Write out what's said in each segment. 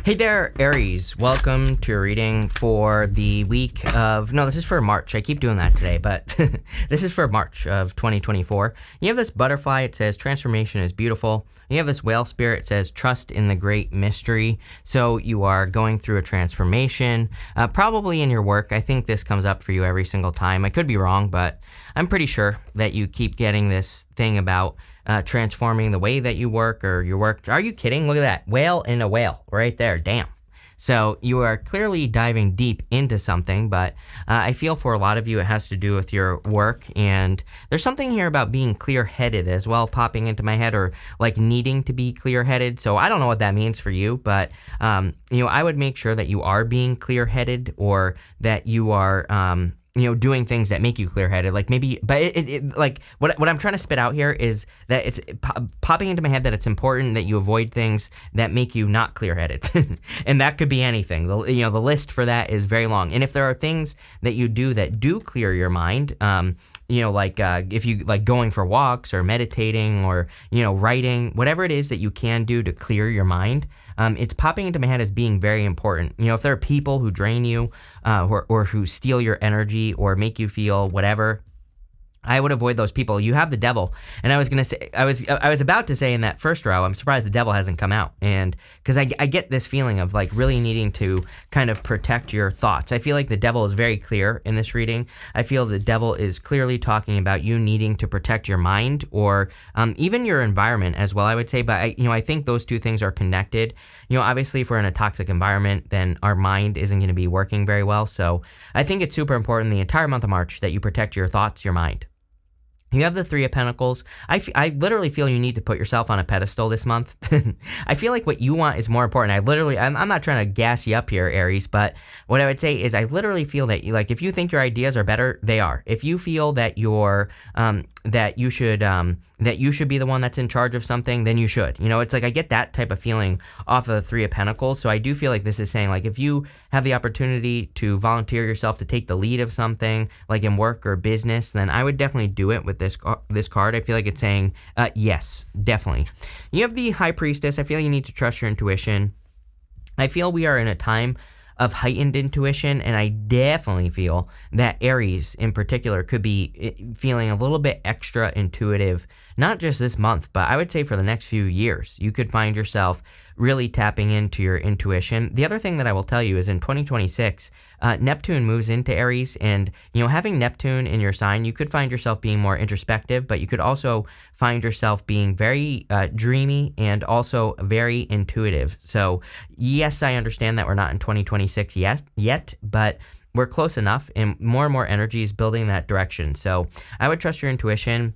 Hey there, Aries. Welcome to your reading for the week of... No, this is for March. I keep doing that today, but this is for March of 2024. You have this butterfly. It says, transformation is beautiful. You have this whale spirit. It says, trust in the great mystery. So you are going through a transformation, probably in your work. I think this comes up for you every single time. I could be wrong, but I'm pretty sure that you keep getting this thing about transforming the way that you work or your work. Are you kidding? Look at that. Whale in a whale right there. Damn. So you are clearly diving deep into something, but I feel for a lot of you it has to do with your work, and there's something here about being clear-headed as well popping into my head, or like needing to be clear-headed. So I don't know what that means for you, but I would make sure that you are being clear-headed, or that you are doing things that make you clear-headed, like maybe, but like what I'm trying to spit out here is that it's popping into my head that it's important that you avoid things that make you not clear-headed, and that could be anything. The list for that is very long. And if there are things that you do that do clear your mind, if you like going for walks or meditating or, writing, whatever it is that you can do to clear your mind, it's popping into my head as being very important. If there are people who drain you or who steal your energy or make you feel whatever, I would avoid those people. You have the devil, and I was gonna say, I was about to say in that first row, I'm surprised the devil hasn't come out, and because I get this feeling of like really needing to kind of protect your thoughts. I feel like the devil is very clear in this reading. I feel the devil is clearly talking about you needing to protect your mind, or even your environment as well, I would say. But I think those two things are connected. Obviously, if we're in a toxic environment, then our mind isn't going to be working very well. So I think it's super important the entire month of March that you protect your thoughts, your mind. You have the Three of Pentacles. I literally feel you need to put yourself on a pedestal this month. I feel like what you want is more important. I'm not trying to gas you up here, Aries, but what I would say is I literally feel that if you think your ideas are better, they are. If you feel that that you should be the one that's in charge of something, then you should. It's like I get that type of feeling off of the Three of Pentacles. So I do feel like this is saying, like, if you have the opportunity to volunteer yourself to take the lead of something, like in work or business, then I would definitely do it with this card. I feel like it's saying, yes, definitely. You have the High Priestess. I feel you need to trust your intuition. I feel we are in a time of heightened intuition, and I definitely feel that Aries in particular could be feeling a little bit extra intuitive, not just this month, but I would say for the next few years. You could find yourself really tapping into your intuition. The other thing that I will tell you is in 2026, Neptune moves into Aries, and having Neptune in your sign, you could find yourself being more introspective, but you could also find yourself being very dreamy and also very intuitive. So yes, I understand that we're not in 2026 yet, but we're close enough, and more energy is building that direction. So I would trust your intuition.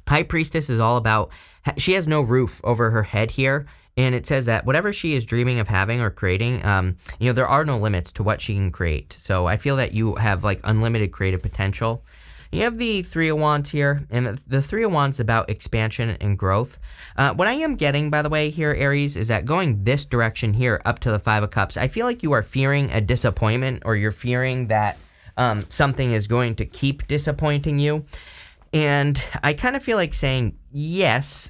High Priestess is all about, she has no roof over her head here. And it says that whatever she is dreaming of having or creating, there are no limits to what she can create. So I feel that you have like unlimited creative potential. You have the Three of Wands here, and the Three of Wands is about expansion and growth. What I am getting, by the way, here, Aries, is that going this direction here up to the Five of Cups, I feel like you are fearing a disappointment, or you're fearing that something is going to keep disappointing you. And I kind of feel like saying, yes,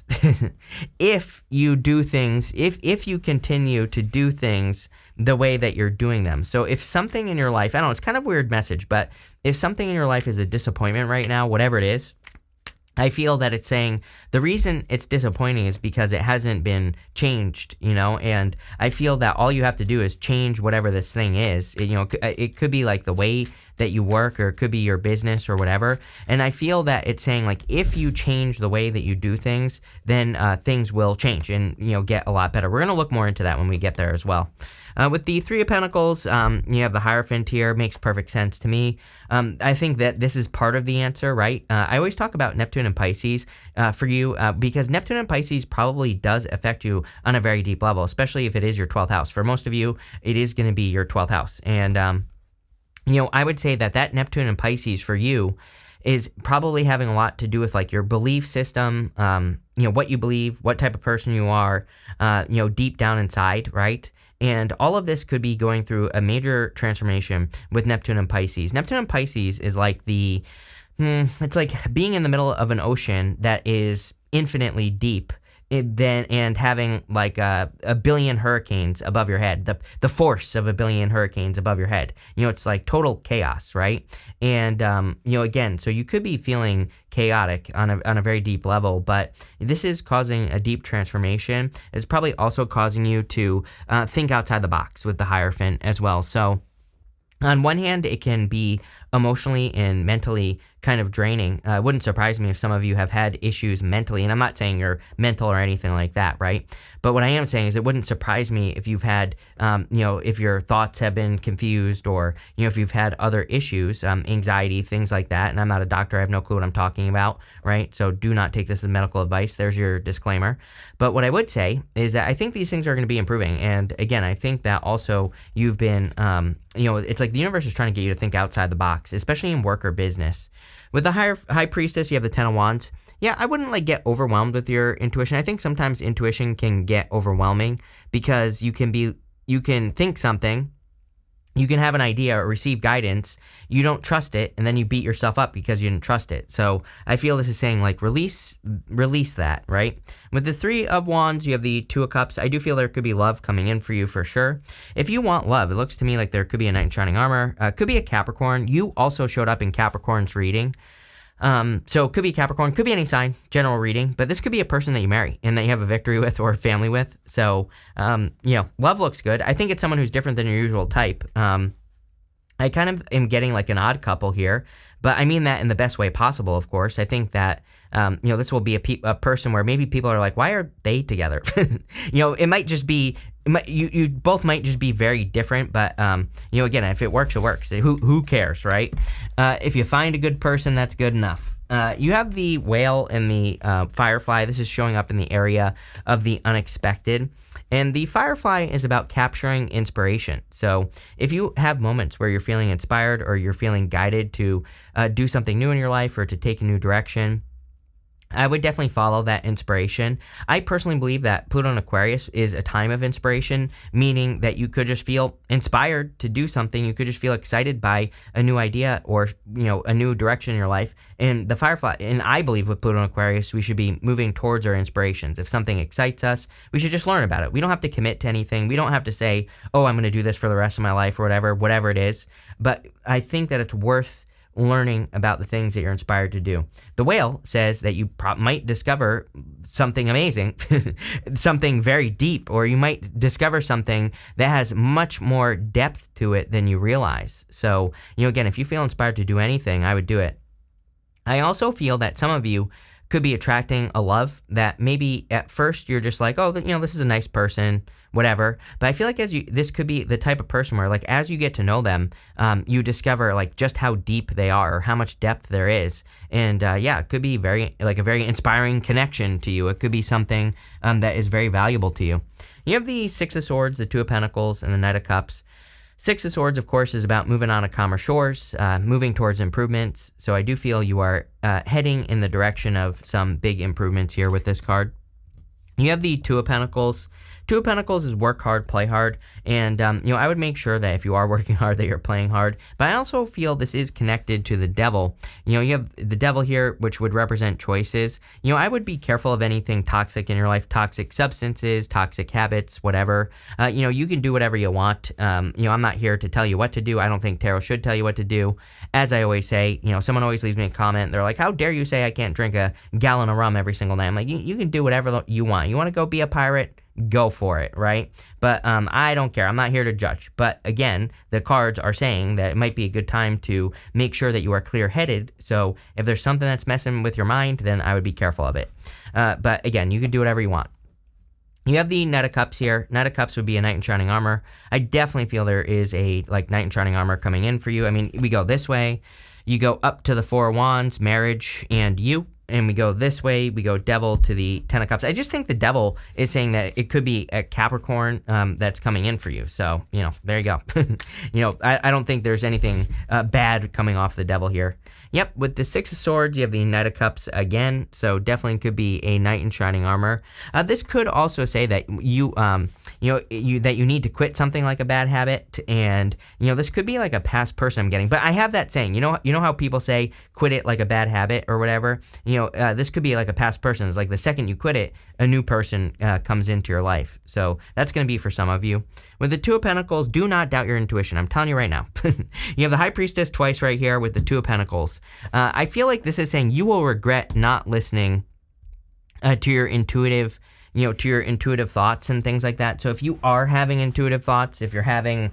if you do things, if you continue to do things the way that you're doing them. So if something in your life, I don't know, it's kind of a weird message, but if something in your life is a disappointment right now, whatever it is, I feel that it's saying the reason it's disappointing is because it hasn't been changed, and I feel that all you have to do is change whatever this thing is. It could be like the way that you work, or it could be your business or whatever. And I feel that it's saying, like, if you change the way that you do things, then things will change and, get a lot better. We're going to look more into that when we get there as well. With the Three of Pentacles, you have the Hierophant here. Makes perfect sense to me. I think that this is part of the answer, right? I always talk about Neptune and Pisces for you because Neptune and Pisces probably does affect you on a very deep level, especially if it is your 12th house. For most of you, it is going to be your 12th house. And, I would say that Neptune and Pisces for you is probably having a lot to do with like your belief system, what you believe, what type of person you are, deep down inside, right? And all of this could be going through a major transformation with Neptune and Pisces. Neptune and Pisces is like it's like being in the middle of an ocean that is infinitely deep and having like a billion hurricanes above your head, the force of a billion hurricanes above your head. It's like total chaos, right? And again, so you could be feeling chaotic on a very deep level, but this is causing a deep transformation. It's probably also causing you to think outside the box with the Hierophant as well. So on one hand, it can be emotionally and mentally kind of draining. It wouldn't surprise me if some of you have had issues mentally, and I'm not saying you're mental or anything like that, right? But what I am saying is it wouldn't surprise me if you've had, if your thoughts have been confused, or, if you've had other issues, anxiety, things like that. And I'm not a doctor. I have no clue what I'm talking about, right? So do not take this as medical advice. There's your disclaimer. But what I would say is that I think these things are going to be improving. And again, I think that also you've been, it's like the universe is trying to get you to think outside the box, especially in work or business. With the High Priestess, you have the Ten of Wands. Yeah, I wouldn't get overwhelmed with your intuition. I think sometimes intuition can get overwhelming because you can think something, you can have an idea or receive guidance, you don't trust it, and then you beat yourself up because you didn't trust it. So I feel this is saying release that, right? With the Three of Wands, you have the Two of Cups. I do feel there could be love coming in for you for sure. If you want love, it looks to me like there could be a Knight in Shining Armor, could be a Capricorn. You also showed up in Capricorn's reading. So it could be Capricorn, could be any sign, general reading, but this could be a person that you marry and that you have a victory with or a family with. So, love looks good. I think it's someone who's different than your usual type. I kind of am getting an odd couple here, but I mean that in the best way possible, of course. I think that, this will be a person where maybe people are like, why are they together? It might just be, you both might just be very different, but, again, if it works, it works. Who cares, right? If you find a good person, that's good enough. You have the Whale and the Firefly. This is showing up in the area of the unexpected. And the Firefly is about capturing inspiration. So if you have moments where you're feeling inspired or you're feeling guided to do something new in your life or to take a new direction, I would definitely follow that inspiration. I personally believe that Pluto in Aquarius is a time of inspiration, meaning that you could just feel inspired to do something. You could just feel excited by a new idea or, a new direction in your life. And the Firefly, and I believe with Pluto in Aquarius, we should be moving towards our inspirations. If something excites us, we should just learn about it. We don't have to commit to anything. We don't have to say, oh, I'm going to do this for the rest of my life or whatever it is. But I think that it's worth learning about the things that you're inspired to do. The Whale says that you might discover something amazing, something very deep, or you might discover something that has much more depth to it than you realize. So, again, if you feel inspired to do anything, I would do it. I also feel that some of you could be attracting a love that maybe at first you're just like, oh, this is a nice person, whatever. But I feel like this could be the type of person where as you get to know them, you discover just how deep they are or how much depth there is. And it could be a very inspiring connection to you. It could be something that is very valuable to you. You have the Six of Swords, the Two of Pentacles, and the Knight of Cups. Six of Swords, of course, is about moving on to calmer shores, moving towards improvements. So I do feel you are heading in the direction of some big improvements here with this card. You have the Two of Pentacles. Two of Pentacles is work hard, play hard. And, I would make sure that if you are working hard, that you're playing hard. But I also feel this is connected to the Devil. You have the Devil here, which would represent choices. I would be careful of anything toxic in your life, toxic substances, toxic habits, whatever. You can do whatever you want. I'm not here to tell you what to do. I don't think tarot should tell you what to do. As I always say, someone always leaves me a comment. They're like, how dare you say I can't drink a gallon of rum every single night? I'm like, you can do whatever you want. You want to go be a pirate? Go for it, right? But I don't care. I'm not here to judge. But again, the cards are saying that it might be a good time to make sure that you are clear-headed. So if there's something that's messing with your mind, then I would be careful of it. But again, you can do whatever you want. You have the Knight of Cups here. Knight of Cups would be a Knight in Shining Armor. I definitely feel there is a Knight in Shining Armor coming in for you. I mean, we go this way. You go up to the Four of Wands, marriage, and you. And we go this way, we go Devil to the Ten of Cups. I just think the Devil is saying that it could be a Capricorn that's coming in for you. So, there you go. I don't think there's anything bad coming off the Devil here. Yep, with the Six of Swords, you have the Knight of Cups again, so definitely could be a knight in shining armor. This could also say that that you need to quit something like a bad habit, and this could be like a past person I'm getting. But I have that saying, you know how people say quit it like a bad habit or whatever. This could be like a past person. It's like the second you quit it, a new person comes into your life. So that's going to be for some of you. With the Two of Pentacles, do not doubt your intuition. I'm telling you right now. You have the High Priestess twice right here with the Two of Pentacles. I feel like this is saying you will regret not listening to your intuitive, to your intuitive thoughts and things like that. So if you are having intuitive thoughts, if you're having,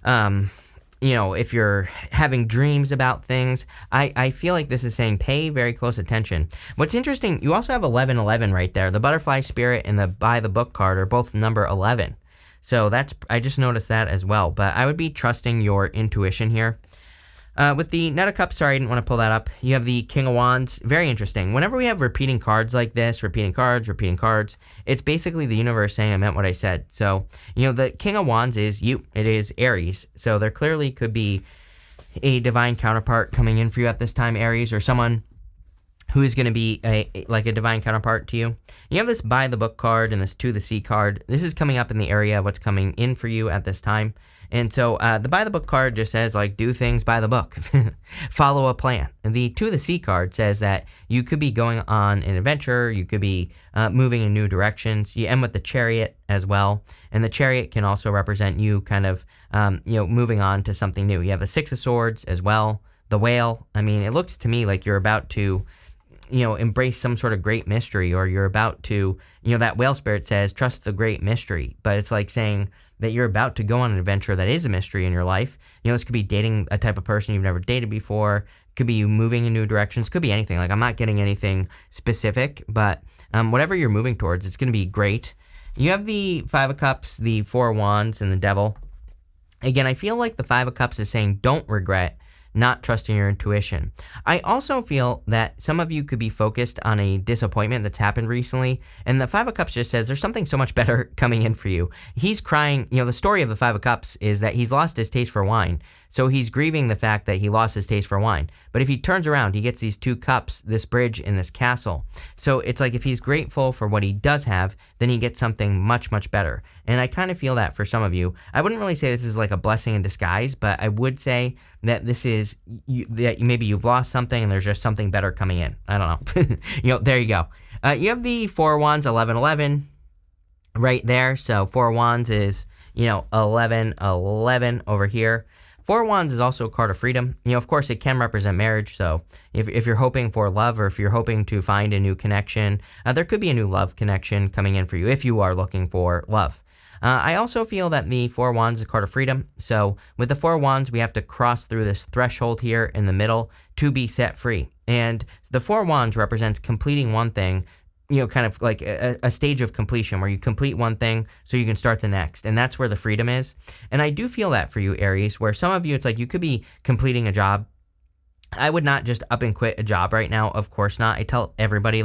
if you're having dreams about things, I feel like this is saying pay very close attention. What's interesting, you also have 1111 right there. The Butterfly Spirit and the By the Book card are both number 11. So I just noticed that as well. But I would be trusting your intuition here. With the Knight of Cups, sorry, I didn't want to pull that up. You have the King of Wands. Very interesting. Whenever we have repeating cards like this, repeating cards, it's basically the universe saying I meant what I said. So, the King of Wands is you. It is Aries. So there clearly could be a divine counterpart coming in for you at this time, Aries, or someone who is going to be a divine counterpart to you. You have this By the Book card and this To the Sea card. This is coming up in the area of what's coming in for you at this time. And so the By the Book card just says, do things by the book. Follow a plan. And the To the Sea card says that you could be going on an adventure. You could be moving in new directions. You end with the Chariot as well. And the Chariot can also represent you kind of, moving on to something new. You have the Six of Swords as well. The Whale. I mean, it looks to me like you're about to embrace some sort of great mystery, or you're about to, that whale spirit says, trust the great mystery. But it's like saying that you're about to go on an adventure that is a mystery in your life. This could be dating a type of person you've never dated before. Could be you moving in new directions. Could be anything. I'm not getting anything specific, but whatever you're moving towards, it's going to be great. You have the Five of Cups, the Four of Wands, and the Devil. Again, I feel like the Five of Cups is saying don't regret not trusting your intuition. I also feel that some of you could be focused on a disappointment that's happened recently, and the Five of Cups just says there's something so much better coming in for you. He's crying, the story of the Five of Cups is that he's lost his taste for wine, so he's grieving the fact that he lost his taste for wine. But if he turns around, he gets these two cups, this bridge, and this castle. So it's like if he's grateful for what he does have, then he gets something much, much better. And I kind of feel that for some of you. I wouldn't really say this is like a blessing in disguise, but I would say that this is, that maybe you've lost something and there's just something better coming in. I don't know. There you go. You have the Four of Wands, 1111 right there. So Four of Wands is, 1111 over here. Four of Wands is also a card of freedom. Of course, it can represent marriage. So if you're hoping for love, or if you're hoping to find a new connection, there could be a new love connection coming in for you if you are looking for love. I also feel that the Four of Wands is a card of freedom. So with the Four of Wands, we have to cross through this threshold here in the middle to be set free. And the Four of Wands represents completing one thing, kind of like a stage of completion where you complete one thing so you can start the next. And that's where the freedom is. And I do feel that for you, Aries, where some of you, it's like you could be completing a job. I would not just up and quit a job right now. Of course not. I tell everybody,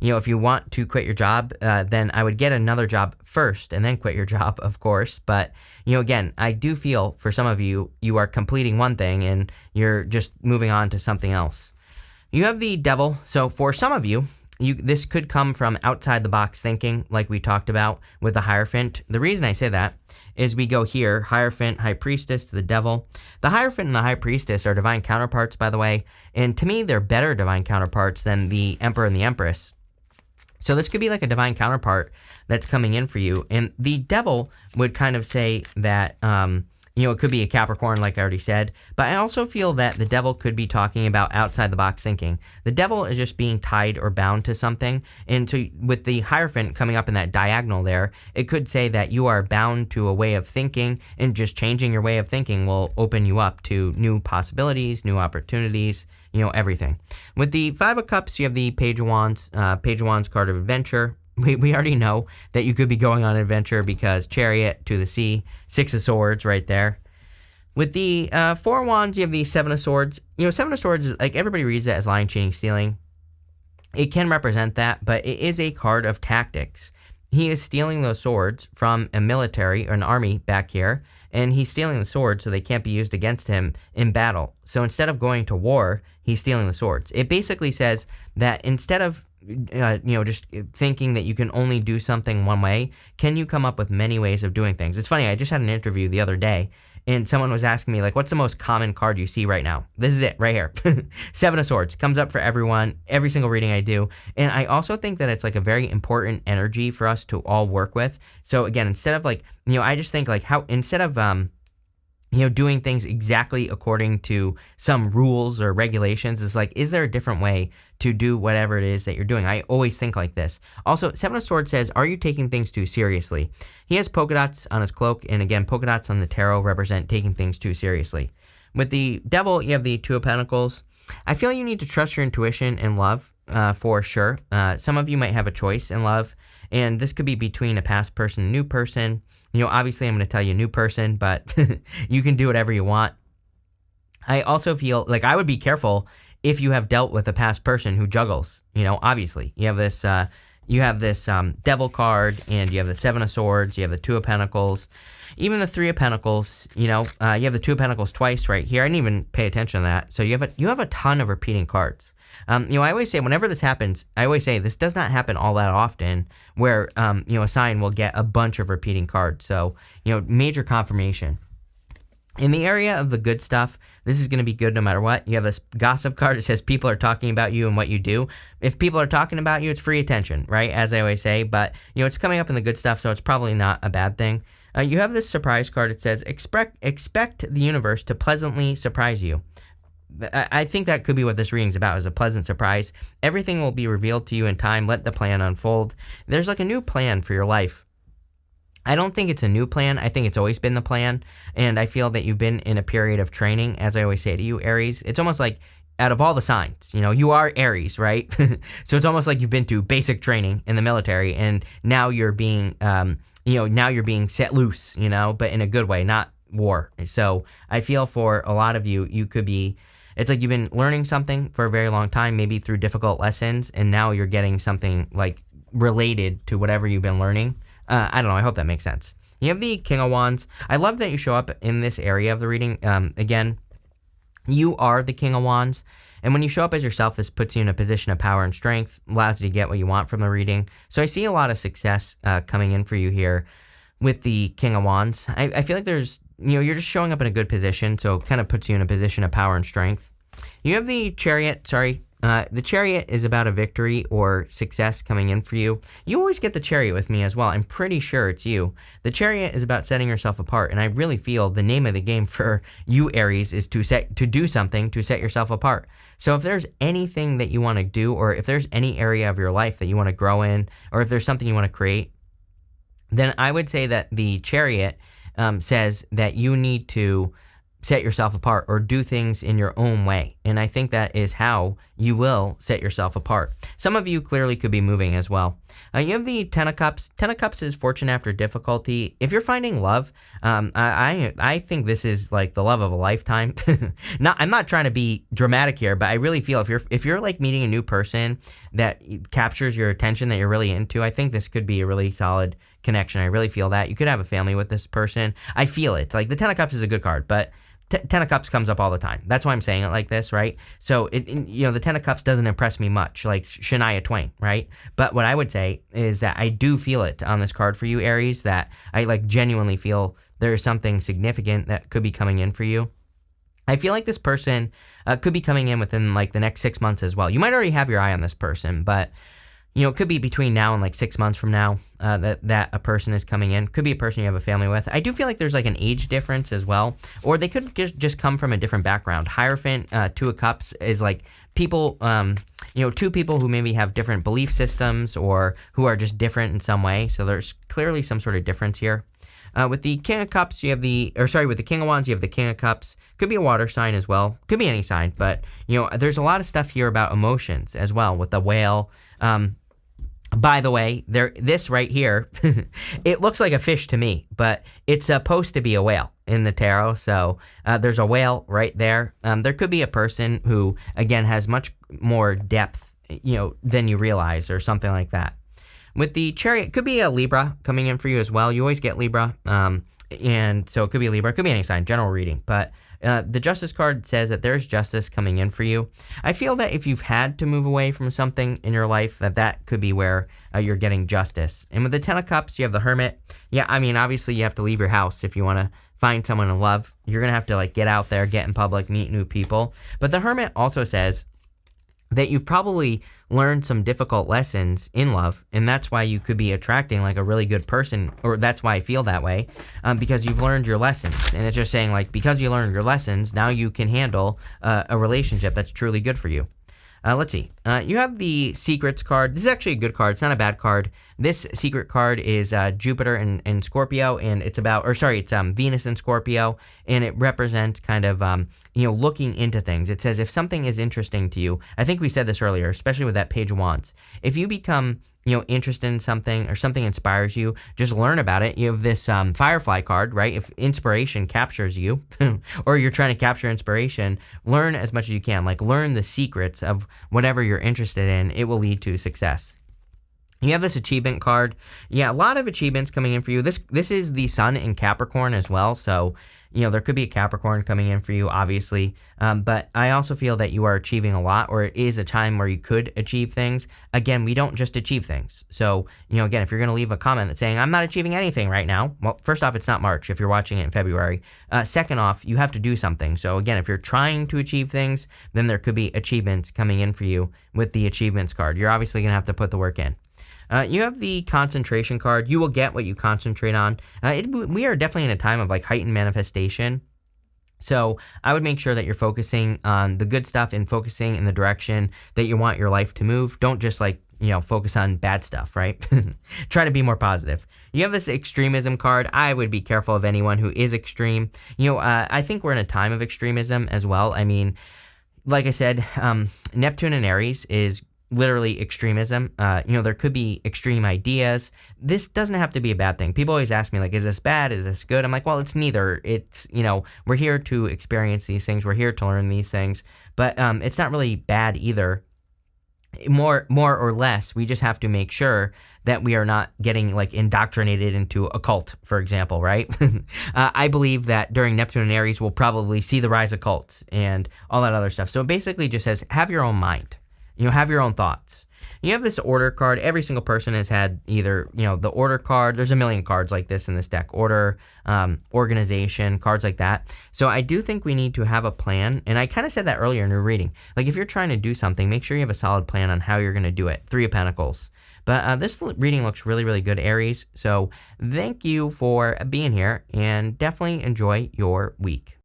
if you want to quit your job, then I would get another job first and then quit your job, of course. But, again, I do feel for some of you, you are completing one thing and you're just moving on to something else. You have the Devil. So for some of you, this could come from outside the box thinking, like we talked about with the Hierophant. The reason I say that is we go here, Hierophant, High Priestess to the Devil. The Hierophant and the High Priestess are divine counterparts, by the way, and to me, they're better divine counterparts than the Emperor and the Empress. So this could be like a divine counterpart that's coming in for you, and the Devil would kind of say that, it could be a Capricorn, like I already said, but I also feel that the Devil could be talking about outside the box thinking. The Devil is just being tied or bound to something, and so with the Hierophant coming up in that diagonal there, it could say that you are bound to a way of thinking, and just changing your way of thinking will open you up to new possibilities, new opportunities, everything. With the Five of Cups, you have the Page of Wands card of adventure. We already know that you could be going on an adventure because Chariot to the Sea, Six of Swords right there. With the Four of Wands, you have the Seven of Swords. Seven of Swords is like everybody reads that as lying, cheating, stealing. It can represent that, but it is a card of tactics. he is stealing those swords from a military or an army back here, and he's stealing the swords so they can't be used against him in battle. So instead of going to war, he's stealing the swords. It basically says that instead of just thinking that you can only do something one way, can you come up with many ways of doing things? It's funny, I just had an interview the other day, and someone was asking me, like, what's the most common card you see right now? This is it, right here. Seven of Swords. Comes up for everyone, every single reading I do. And I also think that it's, like, a very important energy for us to all work with. So, again, instead of, like, I just think, like, how, instead of, doing things exactly according to some rules or regulations, it's like, is there a different way to do whatever it is that you're doing? I always think like this. Also, Seven of Swords says, are you taking things too seriously? He has polka dots on his cloak, and again, polka dots on the tarot represent taking things too seriously. With the Devil, you have the Two of Pentacles. I feel you need to trust your intuition and love, for sure. Some of you might have a choice in love, and this could be between a past person and a new person. Obviously I'm going to tell you new person, but you can do whatever you want. I also feel like I would be careful if you have dealt with a past person who juggles. Obviously you have this Devil card, and you have the Seven of Swords, you have the Two of Pentacles, even the Three of Pentacles. You have the Two of Pentacles twice right here. I didn't even pay attention to that. So you have a ton of repeating cards. I always say whenever this happens, I always say this does not happen all that often where, a sign will get a bunch of repeating cards. So, major confirmation. In the area of the good stuff, this is going to be good no matter what. You have this gossip card. It says people are talking about you and what you do. If people are talking about you, it's free attention, right? As I always say, but, it's coming up in the good stuff, so it's probably not a bad thing. You have this surprise card. It says, expect the universe to pleasantly surprise you. I think that could be what this reading is about, is a pleasant surprise. Everything will be revealed to you in time. Let the plan unfold. There's like a new plan for your life. I don't think it's a new plan. I think it's always been the plan. And I feel that you've been in a period of training, as I always say to you, Aries. It's almost like out of all the signs, you are Aries, right? So it's almost like you've been to basic training in the military, and now you're being, now you're being set loose, but in a good way, not war. So I feel for a lot of you, you could be, it's like you've been learning something for a very long time, maybe through difficult lessons, and now you're getting something like related to whatever you've been learning. I don't know. I hope that makes sense. You have the King of Wands. I love that you show up in this area of the reading. Again, you are the King of Wands. And when you show up as yourself, this puts you in a position of power and strength, allows you to get what you want from the reading. So I see a lot of success coming in for you here with the King of Wands. I feel like there's, you're just showing up in a good position, so it kind of puts you in a position of power and strength. You have the Chariot, the Chariot is about a victory or success coming in for you. You always get the Chariot with me as well. I'm pretty sure it's you. The Chariot is about setting yourself apart, and I really feel the name of the game for you, Aries, is to do something to set yourself apart. So if there's anything that you want to do, or if there's any area of your life that you want to grow in, or if there's something you want to create, then I would say that the Chariot says that you need to set yourself apart or do things in your own way. And I think that is how you will set yourself apart. Some of you clearly could be moving as well. You have the Ten of Cups. Ten of Cups is fortune after difficulty. If you're finding love, I think this is like the love of a lifetime. I'm not trying to be dramatic here, but I really feel if you're like meeting a new person that captures your attention, that you're really into, I think this could be a really solid connection. I really feel that. You could have a family with this person. I feel it. Like the Ten of Cups is a good card, but Ten of Cups comes up all the time. That's why I'm saying it like this, right? So, the Ten of Cups doesn't impress me much, like Shania Twain, right? But what I would say is that I do feel it on this card for you, Aries, that I like genuinely feel there is something significant that could be coming in for you. I feel like this person could be coming in within like the next 6 months as well. You might already have your eye on this person, but it could be between now and like 6 months from now that a person is coming in. Could be a person you have a family with. I do feel like there's like an age difference as well. Or they could just come from a different background. Hierophant, Two of Cups is like people, two people who maybe have different belief systems or who are just different in some way. So there's clearly some sort of difference here. With the King of Cups, with the King of Wands, you have the King of Cups. Could be a water sign as well. Could be any sign, but, there's a lot of stuff here about emotions as well with the Whale. By the way, this right here, it looks like a fish to me, but it's supposed to be a whale in the tarot. So there's a whale right there. There could be a person who, again, has much more depth, than you realize or something like that. With the Chariot, it could be a Libra coming in for you as well. You always get Libra. And so it could be a Libra, it could be any sign, general reading. But the Justice card says that there's justice coming in for you. I feel that if you've had to move away from something in your life, that could be where you're getting justice. And with the Ten of Cups, you have the Hermit. Yeah, I mean, obviously you have to leave your house if you want to find someone to love. You're going to have to like get out there, get in public, meet new people. But the Hermit also says that you've probably learned some difficult lessons in love, and that's why you could be attracting like a really good person, or that's why I feel that way, because you've learned your lessons. And it's just saying like, because you learned your lessons, now you can handle a relationship that's truly good for you. Let's see. You have the Secrets card. This is actually a good card. It's not a bad card. This Secret card is Jupiter and Scorpio, and it's Venus and Scorpio, and it represents kind of, looking into things. It says if something is interesting to you, I think we said this earlier, especially with that Page of Wands. If you become interested in something or something inspires you, just learn about it. You have this Firefly card, right? If inspiration captures you or you're trying to capture inspiration, learn as much as you can. Like learn the secrets of whatever you're interested in. It will lead to success. You have this achievement card. Yeah, a lot of achievements coming in for you. This is the Sun in Capricorn as well. So, there could be a Capricorn coming in for you, obviously. But I also feel that you are achieving a lot, or it is a time where you could achieve things. Again, we don't just achieve things. So, again, if you're going to leave a comment that's saying, I'm not achieving anything right now. Well, first off, it's not March if you're watching it in February. Second off, you have to do something. So, again, if you're trying to achieve things, then there could be achievements coming in for you with the achievements card. You're obviously going to have to put the work in. You have the concentration card. You will get what you concentrate on. We are definitely in a time of like heightened manifestation. So I would make sure that you're focusing on the good stuff and focusing in the direction that you want your life to move. Don't just focus on bad stuff, right? Try to be more positive. You have this extremism card. I would be careful of anyone who is extreme. I think we're in a time of extremism as well. I mean, like I said, Neptune and Aries is literally extremism. There could be extreme ideas. This doesn't have to be a bad thing. People always ask me, like, is this bad? Is this good? I'm like, well, it's neither. It's, we're here to experience these things. We're here to learn these things. But it's not really bad either. More or less, we just have to make sure that we are not getting like indoctrinated into a cult, for example, right? I believe that during Neptune and Aries, we'll probably see the rise of cults and all that other stuff. So it basically just says, have your own mind. Have your own thoughts. You have this order card. Every single person has had either, the order card. There's a million cards like this in this deck. Order, organization, cards like that. So I do think we need to have a plan. And I kind of said that earlier in your reading. Like if you're trying to do something, make sure you have a solid plan on how you're going to do it. 3 of Pentacles. But this reading looks really, really good, Aries. So thank you for being here and definitely enjoy your week.